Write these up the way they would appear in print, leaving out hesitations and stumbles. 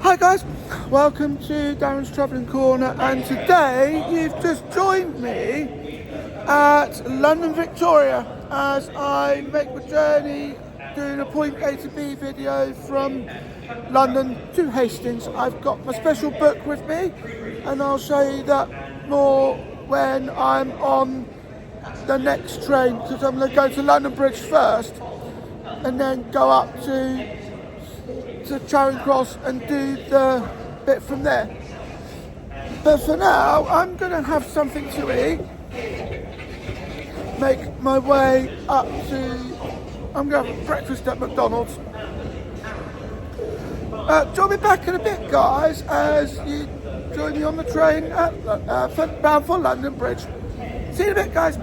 Hi guys, welcome to Darren's Travelling Corner, and today you've just joined me at London Victoria as I make the journey doing a point A to B video from London to Hastings. I've got my special book with me and I'll show you that more when I'm on the next train, because I'm going to go to London Bridge first and then go up to Charing Cross and do the bit from there. But for now, I'm going to have something to eat, make my way up to, I'm going to have breakfast at McDonald's. Join me back in a bit, guys, as you join me on the train bound for London Bridge. See you in a bit, guys.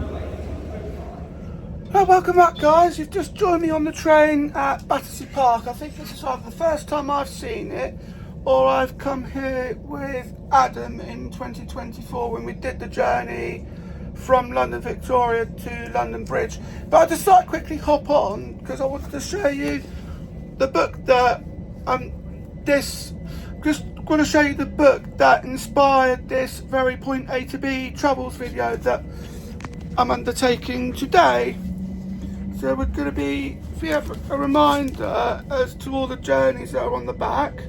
Welcome back, guys. You've just joined me on the train at Battersea Park. I think this is either the first time I've seen it or I've come here with Adam in 2024 when we did the journey from London Victoria to London Bridge. But I decided to quickly hop on because I wanted to show you the book that going to show you the book that inspired this very point A to B travels video that I'm undertaking today. So we're going to be a reminder as to all the journeys that are on the back.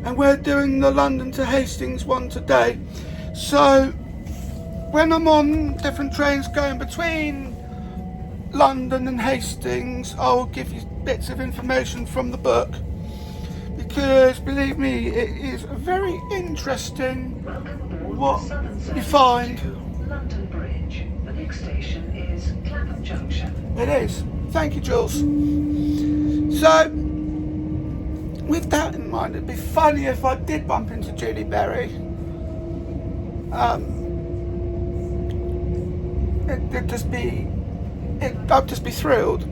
And we're doing the London to Hastings one today. So when I'm on different trains going between London and Hastings, I'll give you bits of information from the book. Because believe me, it is very interesting what you find. London Bridge. The next station is Clapham Junction. It is. Thank you, Jules. So, with that in mind, it'd be funny if I did bump into Julie Berry. I'd just be thrilled.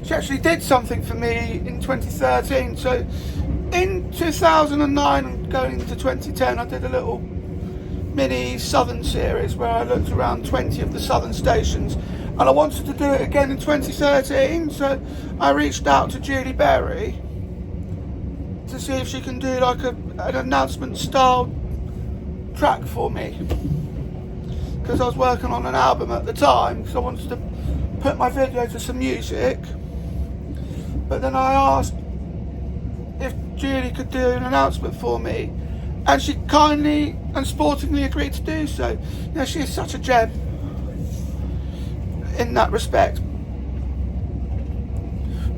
She actually did something for me in 2013. So, in 2009 and going into 2010, I did a little mini Southern series where I looked around 20 of the Southern stations, and I wanted to do it again in 2013, so I reached out to Julie Berry to see if she can do like an announcement style track for me, because I was working on an album at the time, because I wanted to put my video to some music. But then I asked if Julie could do an announcement for me, and she kindly and sportingly agreed to do so. You know, she is such a gem in that respect.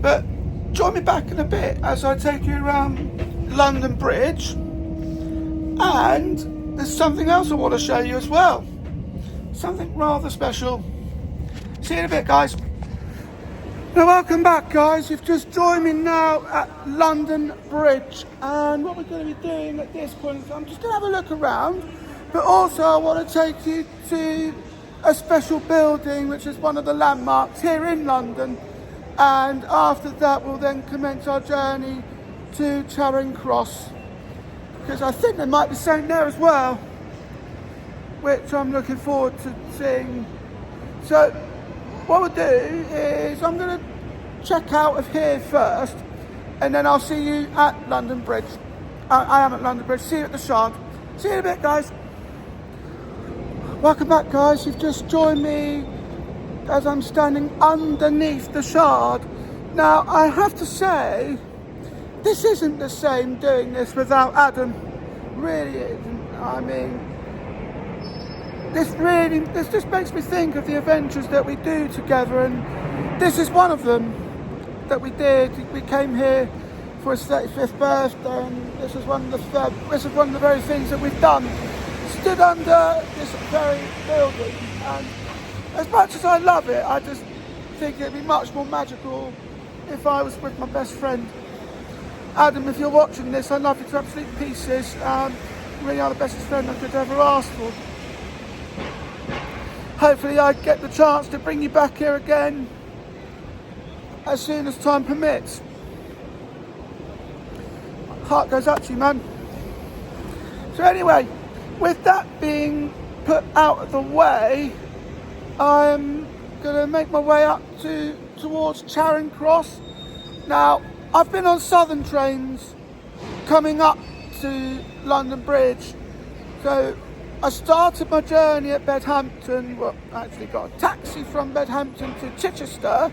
But join me back in a bit as I take you around London Bridge, and there's something else I want to show you as well. Something rather special. See you in a bit, guys. Now, welcome back, guys. You've just joined me now at London Bridge, and what we're going to be doing at this point is I'm just going to have a look around, but also I want to take you to a special building which is one of the landmarks here in London, and after that we'll then commence our journey to Charing Cross, because I think there might be something there as well which I'm looking forward to seeing. So what we'll do is I'm going to check out of here first, and then I'll see you at London Bridge. I am at London Bridge. See you at the Shard. See you in a bit, guys. Welcome back, guys. You've just joined me as I'm standing underneath the Shard. Now, I have to say, this isn't the same doing this without Adam. Really isn't. I mean, this just makes me think of the adventures that we do together, and this is one of them that we did. We came here for his 35th birthday, and this is one of the very things that we've done. Stood under this very building, and as much as I love it, I just think it'd be much more magical if I was with my best friend. Adam, if you're watching this, I love you to absolute pieces. You really are the bestest friend I could ever ask for. Hopefully I get the chance to bring you back here again as soon as time permits. Heart goes out to you, man. So anyway, with that being put out of the way, I'm going to make my way up towards Charing Cross. Now, I've been on southern trains coming up to London Bridge. So I started my journey at Bedhampton. Well, I actually got a taxi from Bedhampton to Chichester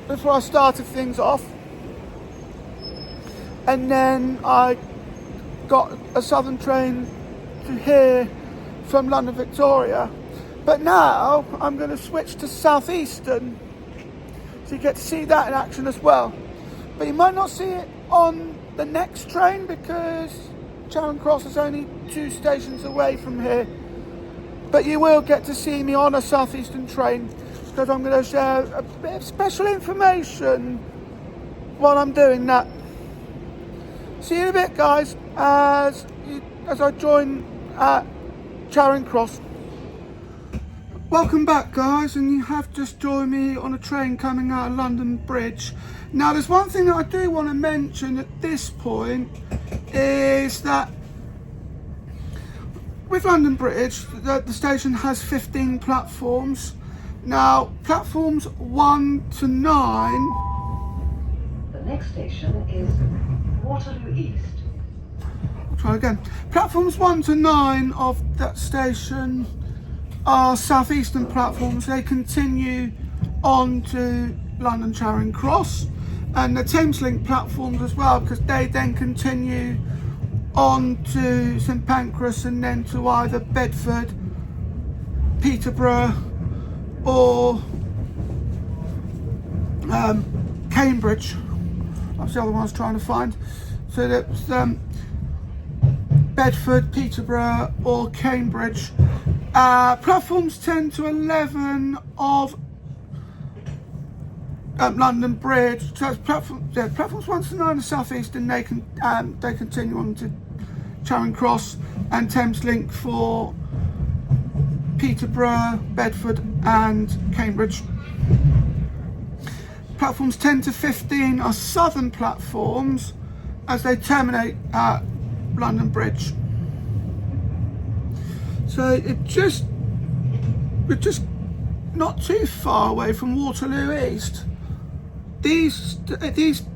before I started things off. And then I got a southern train to here from London Victoria. But now I'm going to switch to Southeastern, so you get to see that in action as well. But you might not see it on the next train because Charing Cross is only 2 stations away from here. But you will get to see me on a Southeastern train because I'm going to share a bit of special information while I'm doing that. See you in a bit, guys, as I join at Charing Cross. Welcome back, guys, and you have just joined me on a train coming out of London Bridge. Now, there's one thing that I do want to mention at this point is that with London Bridge, the station has 15 platforms. Now, platforms 1 to 9. The next station is Waterloo East. I'll try again. Platforms 1 to 9 of that station are Southeastern platforms. They continue on to London Charing Cross, and the Thameslink platforms as well, because they then continue on to St Pancras and then to either Bedford, Peterborough or Cambridge. That's the other one I was trying to find. So that's Bedford, Peterborough or Cambridge. Platforms 10 to 11 of London Bridge. So it's platforms 1 to 9 of South Eastern. They continue on to Charing Cross, and Thameslink for Peterborough, Bedford and Cambridge. Platforms 10 to 15 are southern platforms as they terminate at London Bridge. So we're just not too far away from Waterloo East. These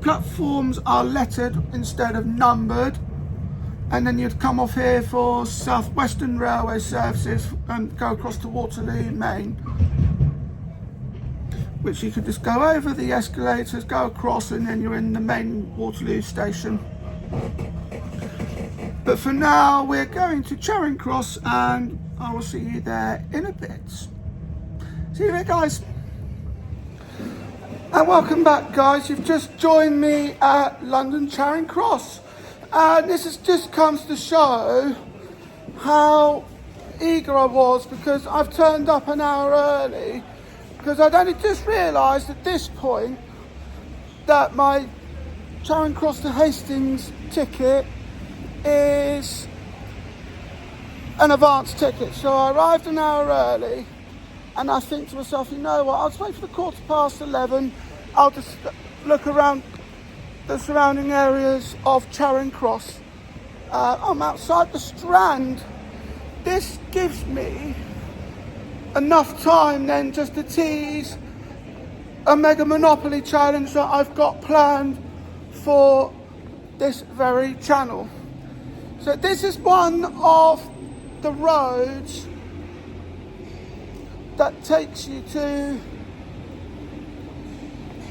platforms are lettered instead of numbered, and then you'd come off here for South Western Railway services and go across to Waterloo Main, which you could just go over the escalators, go across, and then you're in the main Waterloo station. But for now, we're going to Charing Cross, and I will see you there in a bit. See you there, guys. And welcome back, guys. You've just joined me at London Charing Cross. And this just comes to show how eager I was, because I've turned up an hour early, because I'd only just realised at this point that my Charing Cross to Hastings ticket is an advance ticket. So I arrived an hour early, and I think to myself, you know what, I'll just wait for the 11:15. I'll just look around the surrounding areas of Charing Cross. I'm outside the Strand. This gives me enough time then just to tease a Mega Monopoly challenge that I've got planned for this very channel. So this is one of the roads that takes you to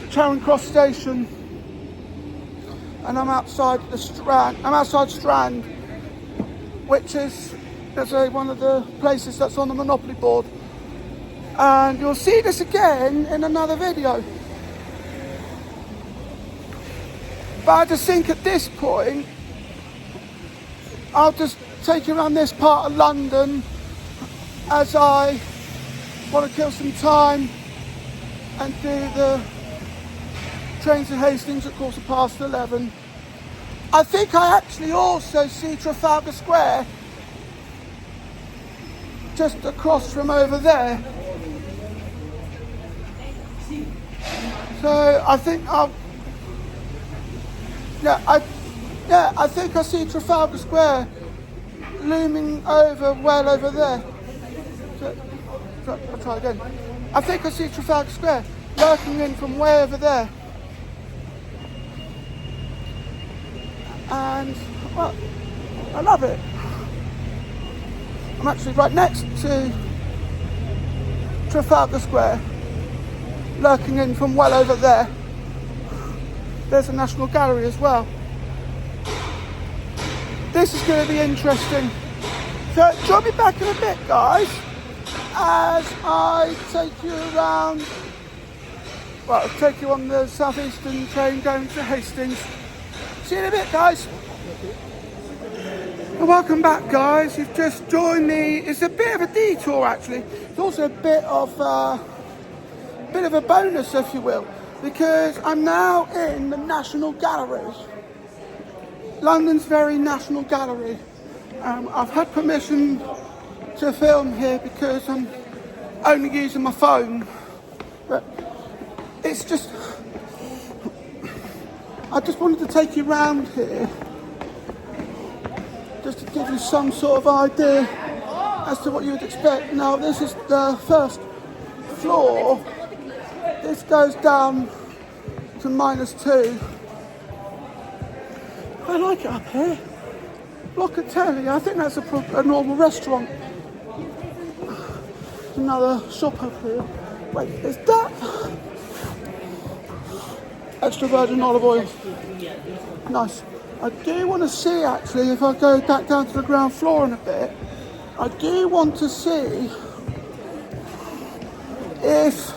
Charing Cross station, and I'm outside the Strand. I'm outside Strand, which is one of the places that's on the Monopoly board. And you'll see this again in another video. But I just think at this point, I'll just take you around this part of London as I want to kill some time and do the train to Hastings at 11:15. I think I actually also see Trafalgar Square just across from over there. So I think I think I see Trafalgar Square looming well over there. So I'll try again. I think I see Trafalgar Square lurking in from way over there. and well, I love it. I'm actually right next to Trafalgar Square, lurking in from well over there. There's a National Gallery as well. This is going to be interesting. So join me back in a bit, guys, as I take you around. Well, I'll take you on the southeastern train going to Hastings. See you in a bit, guys. And welcome back, guys. You've just joined me. It's a bit of a detour, actually. It's also a bit of a bonus, if you will, because I'm now in the National Gallery, London's very National Gallery. I've had permission to film here because I'm only using my phone, but it's just, I just wanted to take you around here just to give you some sort of idea as to what you would expect. Now, this is the first floor. This goes down to -2. I like it up here. Block of telly. I think that's a normal restaurant. Another shop up here. Wait, is that extra virgin olive oil? Nice. I do want to see, actually, if I go back down to the ground floor in a bit, I do want to see if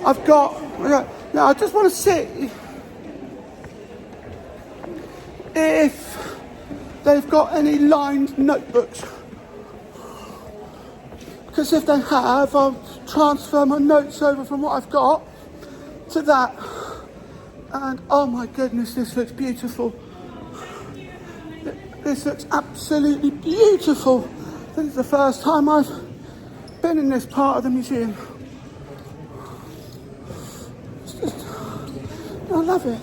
I've got, yeah, I just want to see if they've got any lined notebooks. Because if they have, I'll transfer my notes over from what I've got to that. And oh my goodness, this looks beautiful. This looks absolutely beautiful. This is the first time I've been in this part of the museum. It's just, I love it.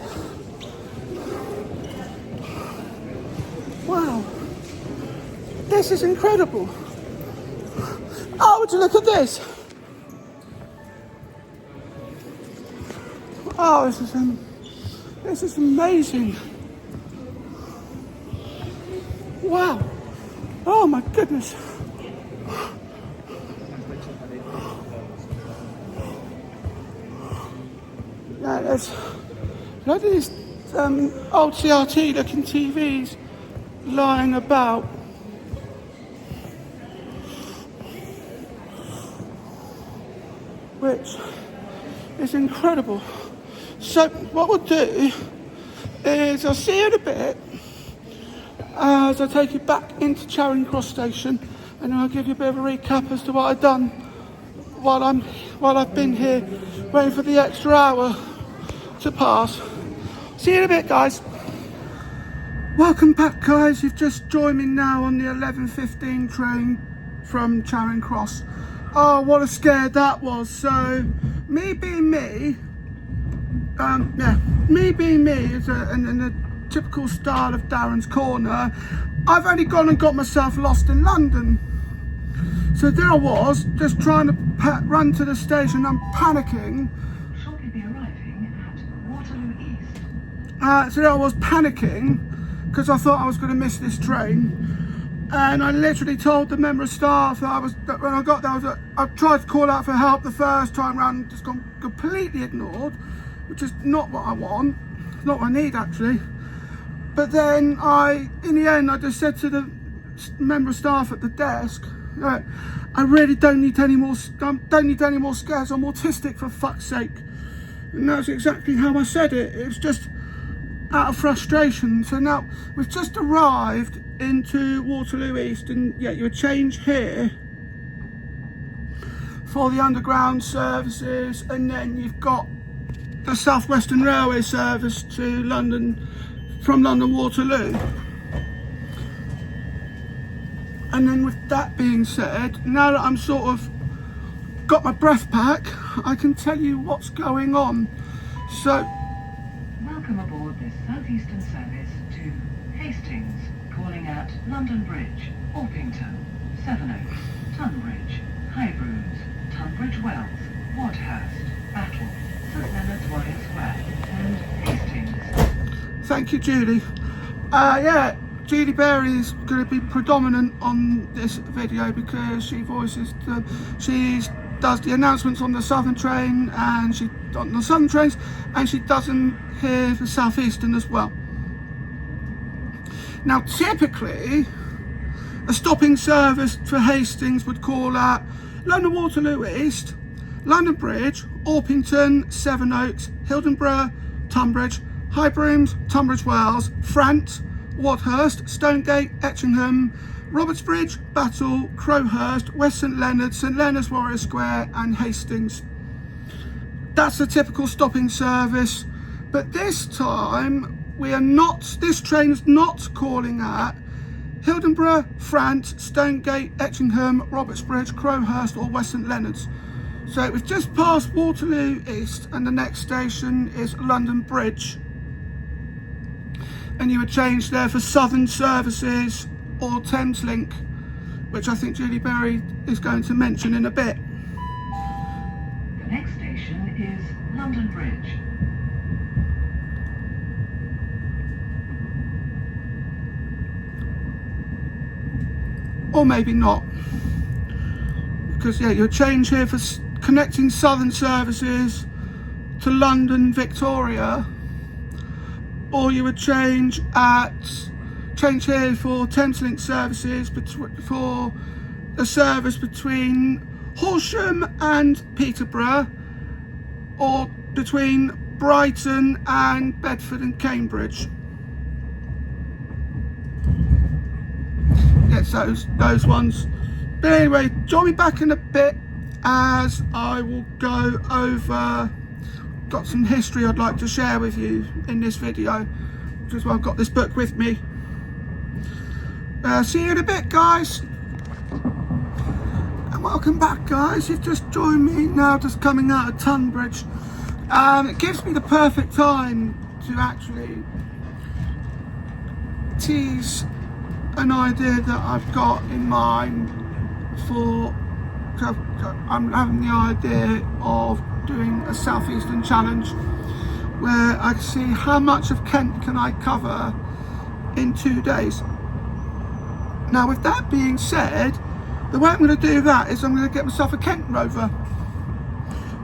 Wow. This is incredible. Oh, would you look at this? Oh, this is amazing. Wow. Oh my goodness. Yeah, there's a lot of these old CRT looking TVs lying about. Which is incredible. So what we'll do is I'll see you in a bit as I take you back into Charing Cross Station, and then I'll give you a bit of a recap as to what I've done while I've been here waiting for the extra hour to pass. See you in a bit, guys. Welcome back, guys. You've just joined me now on the 11:15 train from Charing Cross. Oh, what a scare that was. So, me being me, is in the typical style of Darren's Corner, I've only gone and got myself lost in London. So there I was, just trying to run to the station. I'm panicking. Shortly be arriving at Waterloo East. So there I was panicking because I thought I was going to miss this train. And I literally told the member of staff that when I got there, I tried to call out for help the first time round, just got completely ignored, which is not what I want, not what I need actually. But then in the end, I just said to the member of staff at the desk, I really don't need any more scares. I'm autistic, for fuck's sake. And that's exactly how I said it. It was just out of frustration. So now we've just arrived into Waterloo East, and yeah, you would change here for the underground services, and then you've got the South Western Railway service to London from London Waterloo. And then with that being said, now that I'm sort of got my breath back, I can tell you what's going on. So Welcome aboard this Southeastern service to Hastings, calling at London Bridge, Orpington, Sevenoaks, Tunbridge, Highbrows, Tunbridge Wells, Wadhurst, Battle, St Leonard's Warrior Square, and Hastings. Thank you, Julie. Yeah, Julie Berry is going to be predominant on this video because she voices she does the announcements on the southern train and on the southern trains, and she doesn't hear the southeastern as well. Now, typically, a stopping service for Hastings would call at London Waterloo East, London Bridge, Orpington, Sevenoaks, Hildenborough, Tunbridge, Highbrooms, Tunbridge Wells, Frant, Wadhurst, Stonegate, Etchingham, Robertsbridge, Battle, Crowhurst, West St Leonard's Warrior Square and Hastings. That's a typical stopping service, but this time this train's not calling at Hildenborough, Frant, Stonegate, Etchingham, Robertsbridge, Crowhurst or West St Leonard's. So we've just passed Waterloo East and the next station is London Bridge. And you would change there for Southern services or Thameslink, which I think Julie Berry is going to mention in a bit. The next station is London Bridge. Or maybe not, because yeah, you'll change here for connecting Southern services to London Victoria, or you would change here for Thameslink services for a service between Horsham and Peterborough, or between Brighton and Bedford and Cambridge. Yes, those ones. But anyway, join me back in a bit as I will go over, got some history I'd like to share with you in this video, which is why I've got this book with me. See you in a bit, guys. And welcome back, guys. You've just joined me now, just coming out of Tunbridge. It gives me the perfect time to actually tease an idea that I've got in mind for, I'm having the idea of doing a southeastern challenge where I see how much of Kent can I cover in 2 days. Now, with that being said, the way I'm going to do that is I'm going to get myself a Kent Rover,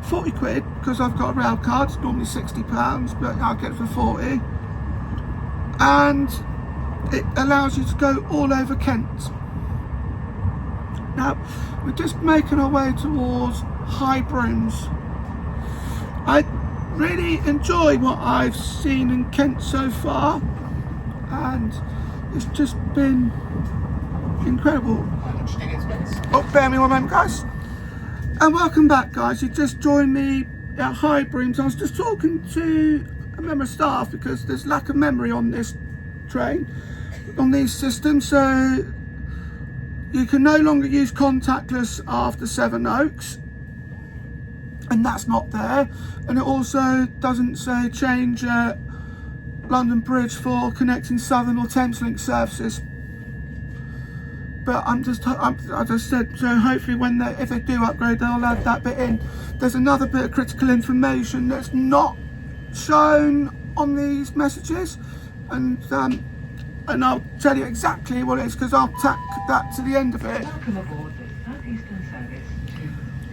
40 quid, because I've got a rail card. It's normally £60, but I'll get it for 40, and it allows you to go all over Kent. Now, we're just making our way towards Highbrooms. I really enjoy what I've seen in Kent so far, and it's just been incredible. Oh, bear me one moment, guys. And welcome back, guys. You just joined me at Highbrooms. I was just talking to a member of staff because there's lack of memory on this train, on these systems, so you can no longer use contactless after Sevenoaks, and that's not there. And it also doesn't say change at London Bridge for connecting Southern or Thameslink services. But I just said, so hopefully if they do upgrade, they'll add that bit in. There's another bit of critical information that's not shown on these messages, and I'll tell you exactly what it is because I'll tack that to the end of it. Welcome aboard the Southeastern service to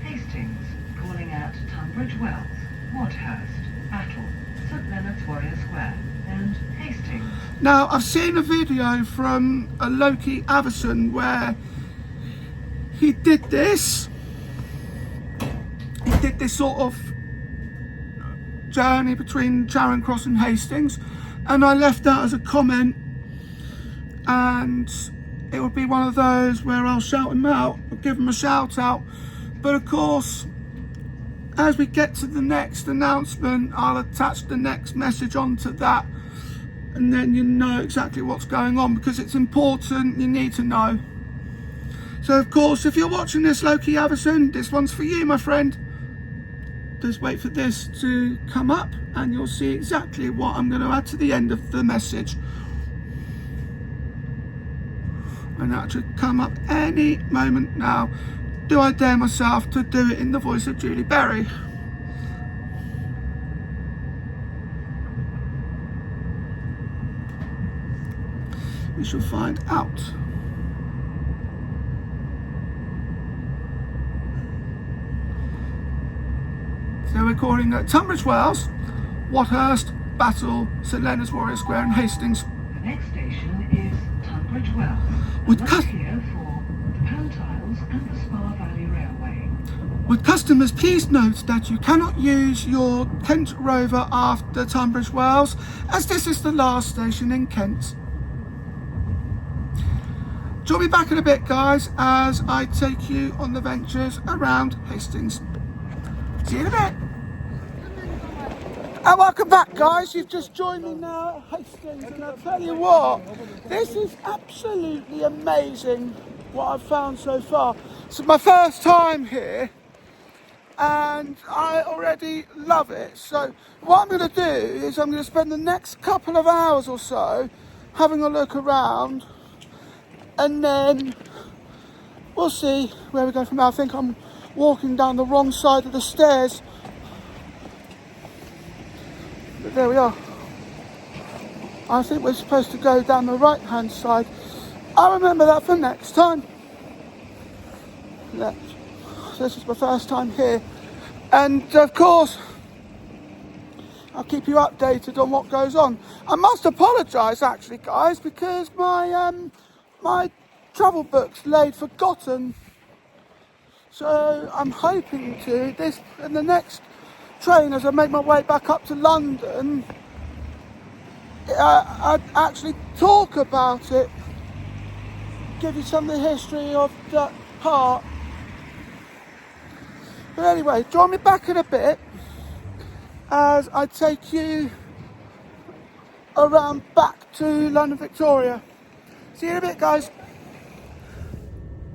Hastings, calling at Tunbridge Wells, Wadhurst, Battle, St Leonard's Warrior Square and Hastings. Now, I've seen a video from a Loki Avison where he did this. He did this sort of journey between Charing Cross and Hastings, and I left that as a comment, and it would be one of those where I'll shout him out, I'll give him a shout out. But of course, as we get to the next announcement, I'll attach the next message onto that, and then you know exactly what's going on, because it's important, you need to know. So of course, if you're watching this, Loki Avison, this one's for you, my friend. Just wait for this to come up and you'll see exactly what I'm going to add to the end of the message. And that should come up any moment now. Do I dare myself to do it in the voice of Julie Berry? We shall find out. So we're calling at Tunbridge Wells, Wathurst, Battle, St Leonard's Warrior Square and Hastings. The next station is Tunbridge Wells. With Look here for the Pantiles and the Spa Valley Railway. Would customers please note that you cannot use your Kent Rover after Tunbridge Wells, as this is the last station in Kent. Join me back in a bit, guys, as I take you on the ventures around Hastings. See you in a bit. And welcome back, guys. You've just joined me now at Hastings, and I'll tell you what, this is absolutely amazing what I've found so far. It's my first time here, and I already love it. So what I'm going to do is I'm going to spend the next couple of hours or so having a look around, and then we'll see where we go from there. I think I'm walking down the wrong side of the stairs, but there we are. I think we're supposed to go down the right hand side. I'll remember that for next time. So this is my first time here, and of course I'll keep you updated on what goes on. I must apologise actually, guys, because my travel book's laid forgotten. So I'm hoping to, this in the next train as I make my way back up to London, I'd actually talk about it, give you some of the history of that part. But anyway, join me back in a bit as I take you around back to London Victoria. See you in a bit, guys.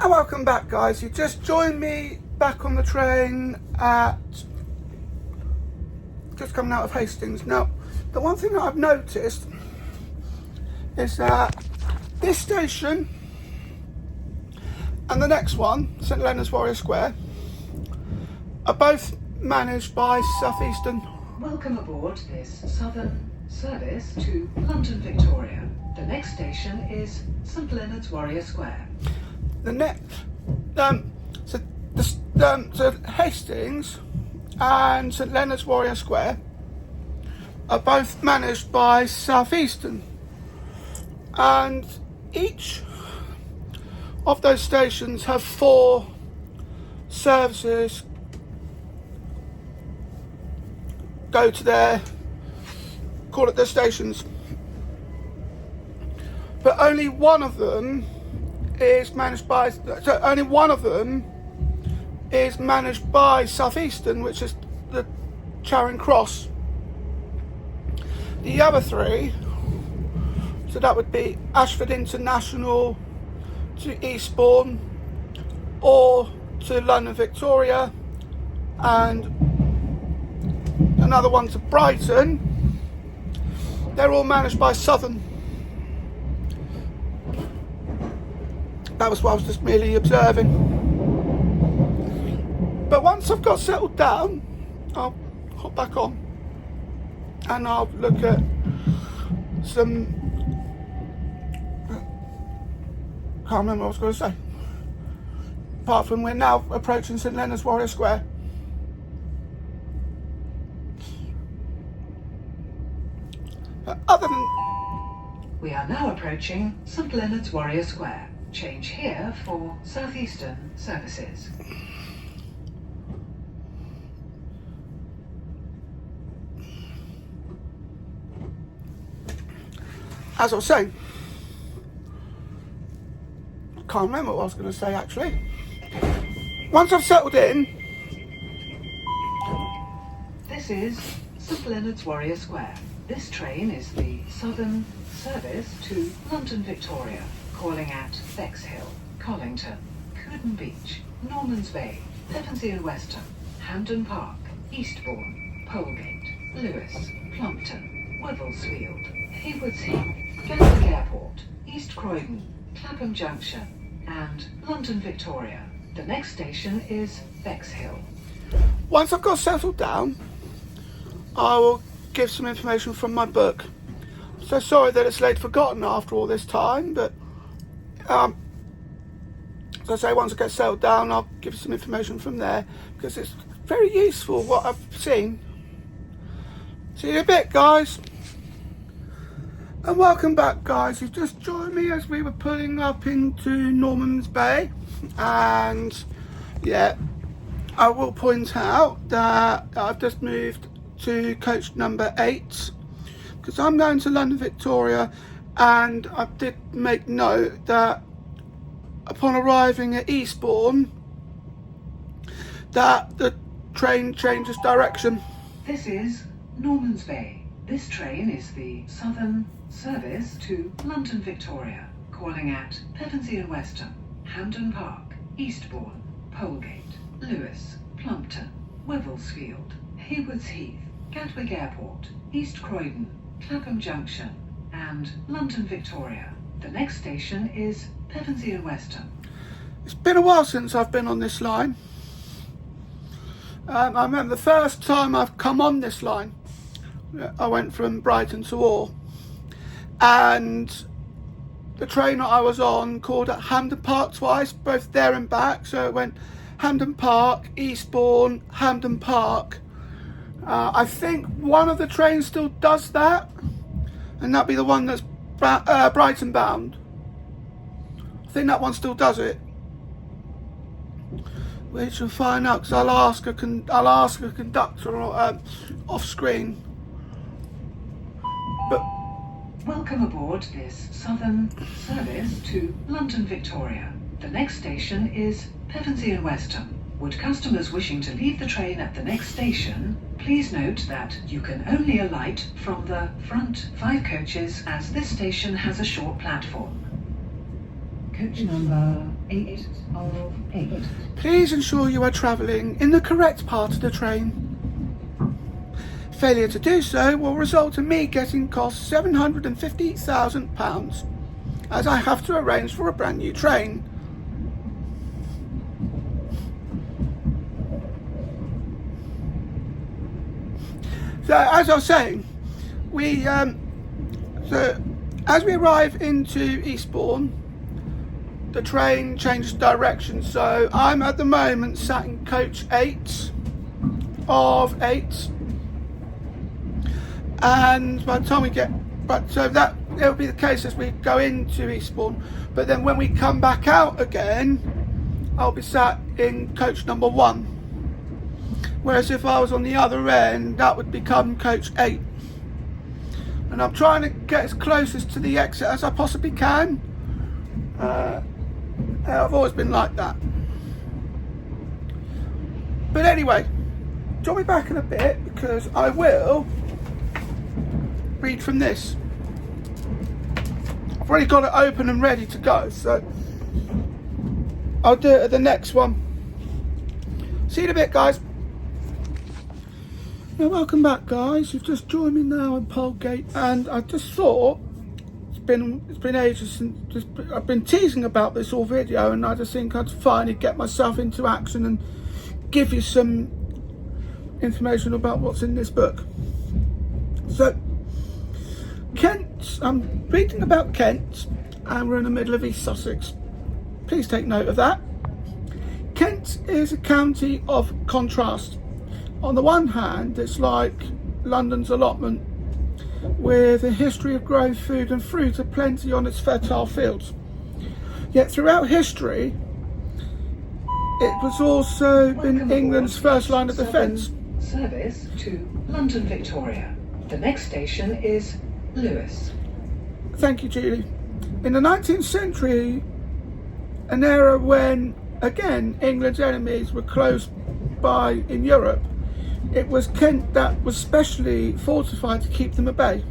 And welcome back, guys. You just joined me back on the train at just coming out of Hastings. Now, the one thing that I've noticed is that this station and the next one, St Leonard's Warrior Square, are both managed by South Eastern. Welcome aboard this southern service to London Victoria. The next station is St Leonard's Warrior Square. So Hastings and St Leonard's Warrior Square are both managed by South Eastern, and each of those stations have 4 services go to their, call it their stations, but only one of them is managed by South Eastern, which is the Charing Cross. The other 3, so that would be Ashford International to Eastbourne or to London Victoria, and another one to Brighton. They're all managed by Southern. That was what I was just merely observing. But once I've got settled down, I'll hop back on and I'll look at some, can't remember what I was going to say, apart from we're now approaching St Leonard's Warrior Square. Other than, We are now approaching St Leonard's Warrior Square. Change here for South Eastern services. as I was saying, can't remember what I was going to say actually. Once I've settled in, This is St Leonard's Warrior Square. This train is the southern service to London Victoria, calling at Bexhill, Collington, Cooden Beach, Normans Bay, Pevensey Weston, Hampden Park, Eastbourne, Polegate, Lewes, Plumpton, Wivelsfield, Haywards Heath, Gatwick Airport, East Croydon, Clapham Junction, and London Victoria. The next station is Bexhill. once I've got settled down, I will give some information from my book. So sorry that it's laid forgotten after all this time, but as I say, once I get settled down, I'll give you some information from there, because it's very useful what I've seen. See you in a bit, guys. And welcome back, guys. You've just joined me as we were pulling up into Norman's Bay. And yeah, I will point out that I've just moved to coach number 8, because I'm going to London Victoria, and I did make note that upon arriving at Eastbourne that the train changes direction. This is Norman's Bay. This train is the Southern service to London Victoria, calling at Pevensey and Weston, Hampden Park, Eastbourne, Polegate, Lewes, Plumpton, Wevelsfield, Haywards Heath, Gatwick Airport, East Croydon, Clapham Junction, and London Victoria. The next station is Pevensey and Weston. It's been a while since I've been on this line. I remember the first time I've come on this line, I went from Brighton to Orr, and the train that I was on called at Hampden Park twice, both there and back. So it went Hampden Park, Eastbourne, Hampden Park. I think one of the trains still does that, and that'd be the one that's Brighton bound. I think that one still does it. We shall find out, because I'll ask a conductor off screen. But welcome aboard this Southern service to London Victoria. The next station is Pevensey and Weston. Would customers wishing to leave the train at the next station, please note that you can only alight from the front 5 coaches, as this station has a short platform. Coach number 8 of 8. Please ensure you are travelling in the correct part of the train. Failure to do so will result in me getting cost £750,000, as I have to arrange for a brand new train. So as I was saying, as we arrive into Eastbourne, the train changes direction. So I'm at the moment sat in coach 8 of 8, and by the time we get, so that it'll be the case as we go into Eastbourne. But then when we come back out again, I'll be sat in coach number 1. Whereas if I was on the other end, that would become coach 8. And I'm trying to get as closest to the exit as I possibly can. I've always been like that. But anyway, join me back in a bit, because I will read from this. I've already got it open and ready to go, so I'll do it at the next one. See you in a bit, guys. Now, welcome back, guys. You've just joined me now in Polegate, and I just thought it's been ages since I've been teasing about this all video, and I just think I'd finally get myself into action and give you some information about what's in this book. So, Kent. I'm reading about Kent, and we're in the middle of East Sussex. Please take note of that. Kent is a county of contrast. On the one hand, it's like London's allotment, with a history of growing food and fruit aplenty on its fertile fields. Yet throughout history, it was also been England's first line of defence. Service to London Victoria. The next station is Lewes. Thank you, Julie. In the 19th century, an era when, again, England's enemies were close by in Europe, it was Kent that was specially fortified to keep them at bay.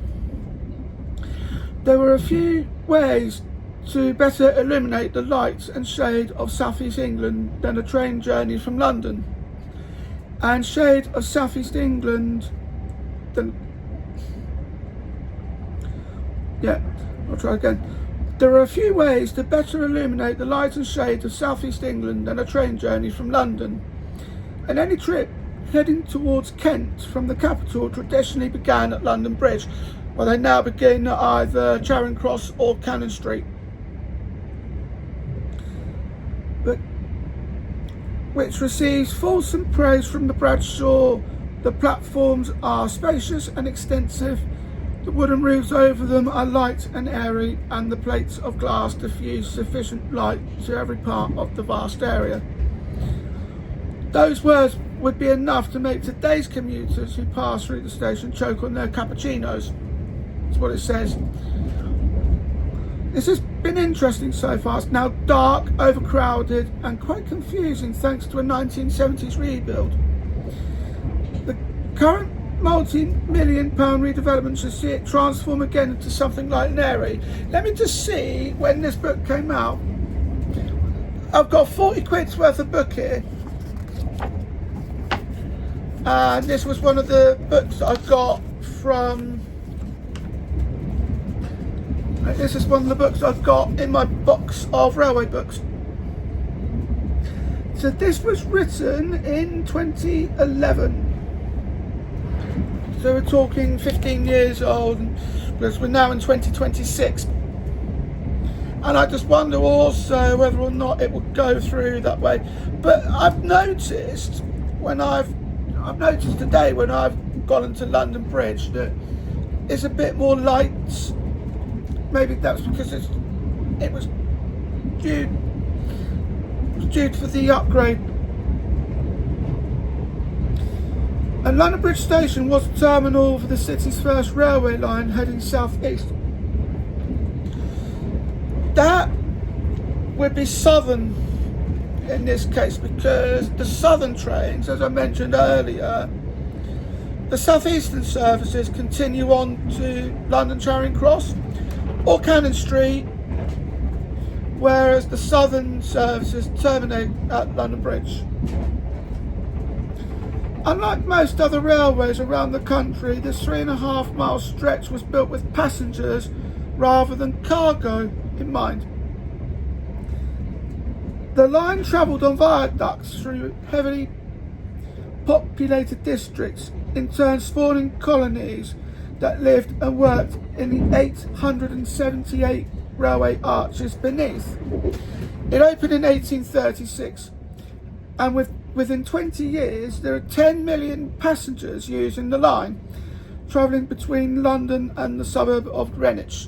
There were a few ways to better illuminate the light and shade of southeast England than a train journey from London, and shade of southeast England than... Yeah, I'll try again. There are a few ways to better illuminate the light and shade of southeast England than a train journey from London, and any trip heading towards Kent from the capital traditionally began at London Bridge. where they now begin at either Charing Cross or Cannon Street, but which receives fulsome praise from the Bradshaw. The platforms are spacious and extensive, the wooden roofs over them are light and airy, and the plates of glass diffuse sufficient light to every part of the vast area. Those words would be enough to make today's commuters who pass through the station choke on their cappuccinos. That's what it says. This has been interesting so far. It's now dark, overcrowded and quite confusing thanks to a 1970s rebuild. The current multi-million pound redevelopment should see it transform again into something like an area. Let me just see when this book came out. I've got 40 quid's worth of book here. And this was one of the books that I got from... This is one of the books I've got in my box of railway books. So this was written in 2011. So we're talking 15 years old, because we're now in 2026. And I just wonder also whether or not it would go through that way. But I've noticed today when I've gone into London Bridge that it's a bit more light. Maybe that's because it was due for the upgrade. And London Bridge Station was a terminal for the city's first railway line heading southeast. That would be southern in this case, because the southern trains, as I mentioned earlier, the southeastern services continue on to London Charing Cross or Cannon Street, whereas the southern services terminate at London Bridge. Unlike most other railways around the country, this 3.5 mile stretch was built with passengers rather than cargo in mind. The line travelled on viaducts through heavily populated districts, in turn spawning colonies that lived and worked in the 878 railway arches beneath. It opened in 1836, and within 20 years there are 10 million passengers using the line, travelling between London and the suburb of Greenwich.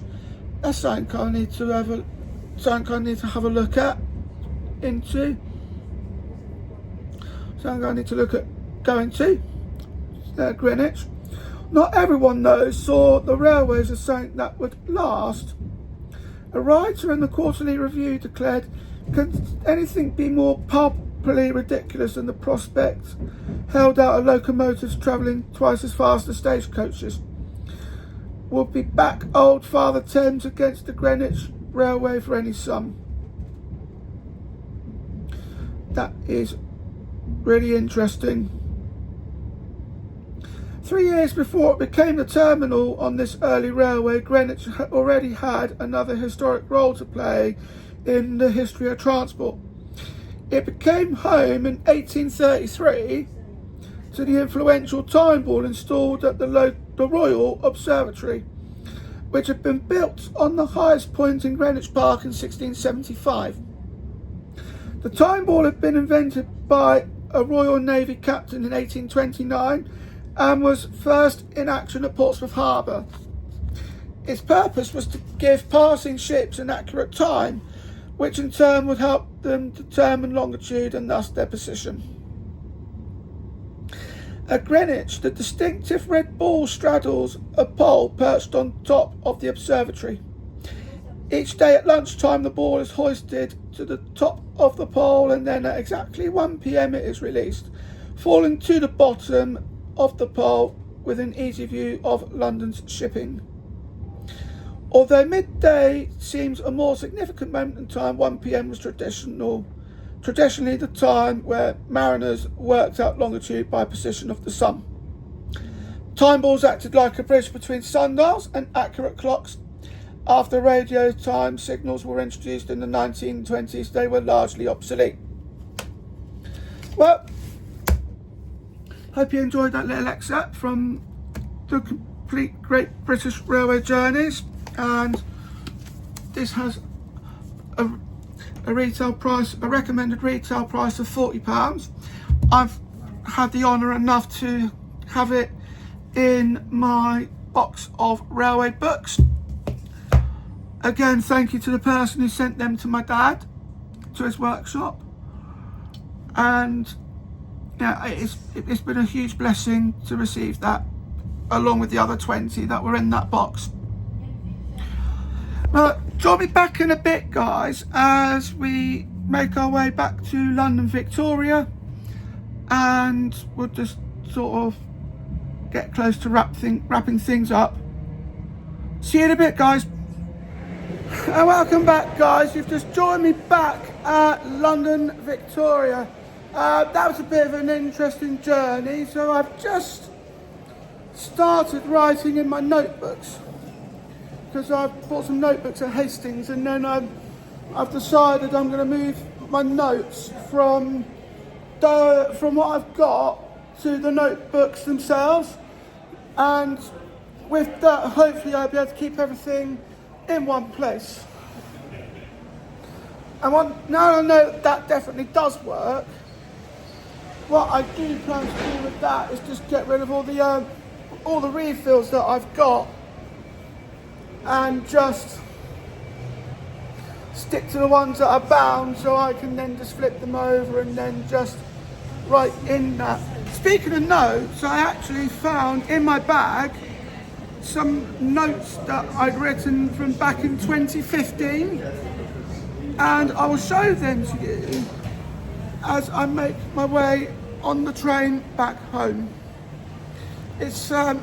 That's something I need to have a look at. Going to Greenwich. Not everyone though saw the railways as something that would last. A writer in the Quarterly Review declared, "Can anything be more palpably ridiculous than the prospect held out of locomotives travelling twice as fast as stagecoaches? Would be back old Father Thames against the Greenwich Railway for any sum." That is really interesting. 3 years before it became the terminal on this early railway, Greenwich already had another historic role to play in the history of transport. It became home in 1833 to the influential time ball installed at the Royal Observatory, which had been built on the highest point in Greenwich Park in 1675. The time ball had been invented by a Royal Navy captain in 1829 and was first in action at Portsmouth Harbour. Its purpose was to give passing ships an accurate time, which in turn would help them determine longitude and thus their position. At Greenwich, the distinctive red ball straddles a pole perched on top of the observatory. Each day at lunchtime, the ball is hoisted to the top of the pole, and then at exactly 1 p.m. it is released, falling to the bottom of the pole within easy view of London's shipping. Although midday seems a more significant moment in time, 1 p.m. was traditionally the time where mariners worked out longitude by position of the sun. Time balls acted like a bridge between sundials and accurate clocks. After radio time signals were introduced in the 1920s, they were largely obsolete. Well, hope you enjoyed that little excerpt from complete Great British Railway journeys, and this has a retail price, a recommended retail price of £40. I've had the honour enough to have it in my box of railway books. Again, thank you to the person who sent them to my dad, to his workshop, and yeah, it's been a huge blessing to receive that, along with the other 20 that were in that box. Well, join me back in a bit, guys, as we make our way back to London Victoria, and we'll just sort of get close to wrapping things up. See you in a bit, guys. And welcome back, guys. You've just joined me back at London Victoria. That was a bit of an interesting journey, so I've just started writing in my notebooks, because I've bought some notebooks at Hastings, and then I've decided I'm going to move my notes from what I've got to the notebooks themselves, and with that hopefully I'll be able to keep everything in one place. And now I know that definitely does work, what I do plan to do with that is just get rid of all the refills that I've got, and just stick to the ones that are bound, so I can then just flip them over and then just write in that. Speaking of notes, I actually found in my bag some notes that I'd written from back in 2015, and I will show them to you as I make my way on the train back home. It's a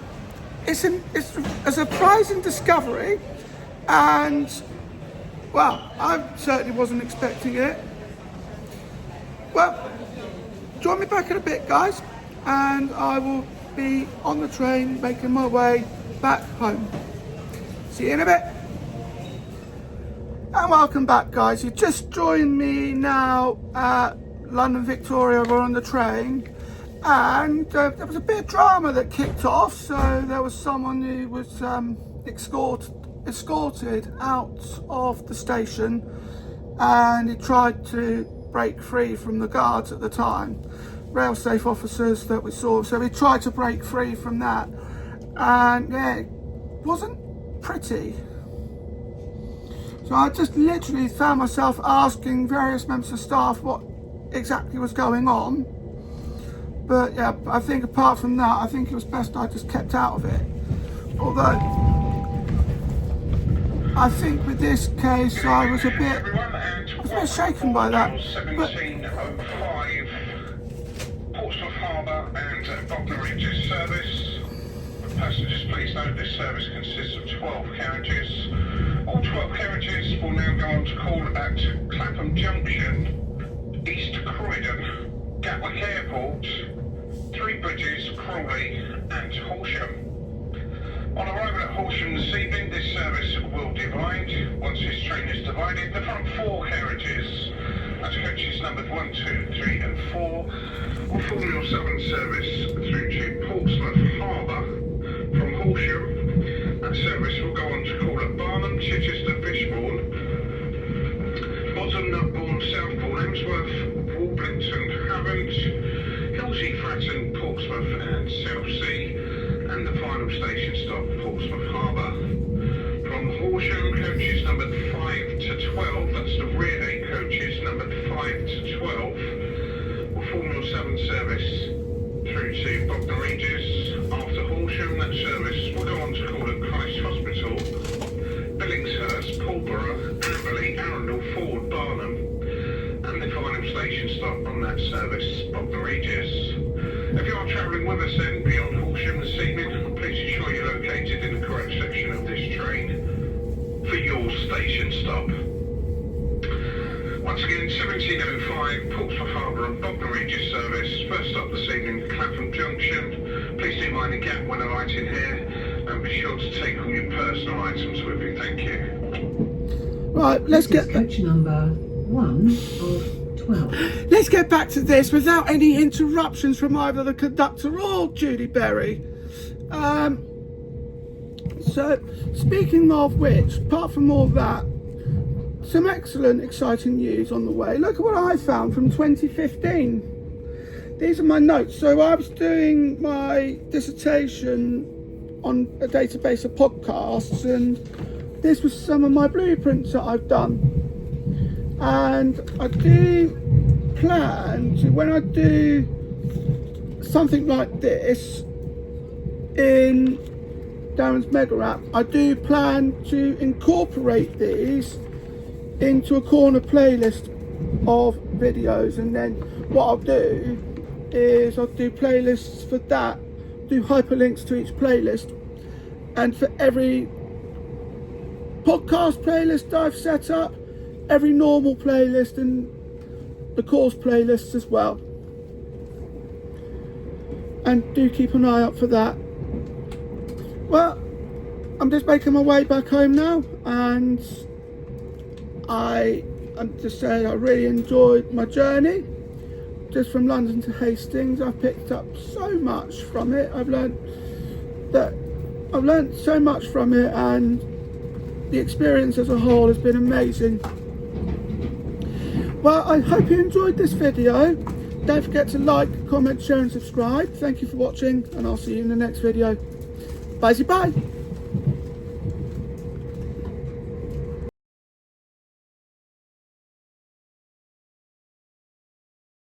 surprising discovery, and well, I certainly wasn't expecting it. Well, join me back in a bit, guys, and I will be on the train making my way back home. See you in a bit. And welcome back, guys. You just joined me now at London Victoria. We're on the train, and there was a bit of drama that kicked off. So there was someone who was escorted out of the station, and he tried to break free from the guards at the time, rail safe officers that we saw. So he tried to break free from that, and yeah, it wasn't pretty. So I just literally found myself asking various members of staff what exactly was going on. But yeah, I think apart from that, I think it was best I just kept out of it. Although I think with this case I was a bit shaken by that. But 1705 Portsmouth Harbour and Bognor Regis service. Passengers, please note this service consists of 12 carriages. All 12 carriages will now go on to call at Clapham Junction, East Croydon, Gatwick Airport, Three Bridges, Crawley and Horsham. On arrival at Horsham this evening, this service will divide. Once this train is divided, the front four carriages, that's coaches numbered 1, 2, 3 and 4, will form your southern service through to Portsmouth Harbour. From Horsham, that service will go on to call at Barnham, Chichester, Fishbourne, Bodham, Nutbourne, Southbourne, Emsworth, Warblington, Havant, Hilsey, Fratton, Portsmouth and Southsea, and the final station stop, Portsmouth Harbour. From Horsham, coaches numbered 5 to 12, that's the rear 8 coaches numbered 5 to 12, will form your southern service through to Bognor Regis. After Horsham, that service will go on to call at Christ Hospital, Billingshurst, Pulborough, Amberley, Arundel, Ford, Barnham, and the final station stop on that service, Bognor Regis. If you are travelling with us then beyond Horsham this evening, please ensure you're located in the correct section of this train for your station stop. Once again, 1705 Portsmouth Harbour and Bognor Regis service. First stop this evening, Clapham Junction. Please do mind the gap when alighting here, and be sure to take all your personal items with you. Thank you. Right, let's get coach number 1 of 12. Let's get back to this without any interruptions from either the conductor or Judy Berry. So, speaking of which, apart from all that, some excellent, exciting news on the way. Look at what I found from 2015. These are my notes. So I was doing my dissertation on a database of podcasts, and this was some of my blueprints that I've done. And I do plan to, when I do something like this in Darren's Mega App, I do plan to incorporate these into a corner playlist of videos, and then what I'll do is I'll do playlists for that, do hyperlinks to each playlist, and for every podcast playlist I've set up, every normal playlist, and the course playlists as well. And do keep an eye out for that. Well, I'm just making my way back home now, and I'm just saying I really enjoyed my journey just from London to Hastings. I've picked up so much from it. I've learned so much from it, and the experience as a whole has been amazing. Well, I hope you enjoyed this video. Don't forget to like, comment, share and subscribe. Thank you for watching, and I'll see you in the next video. Bye.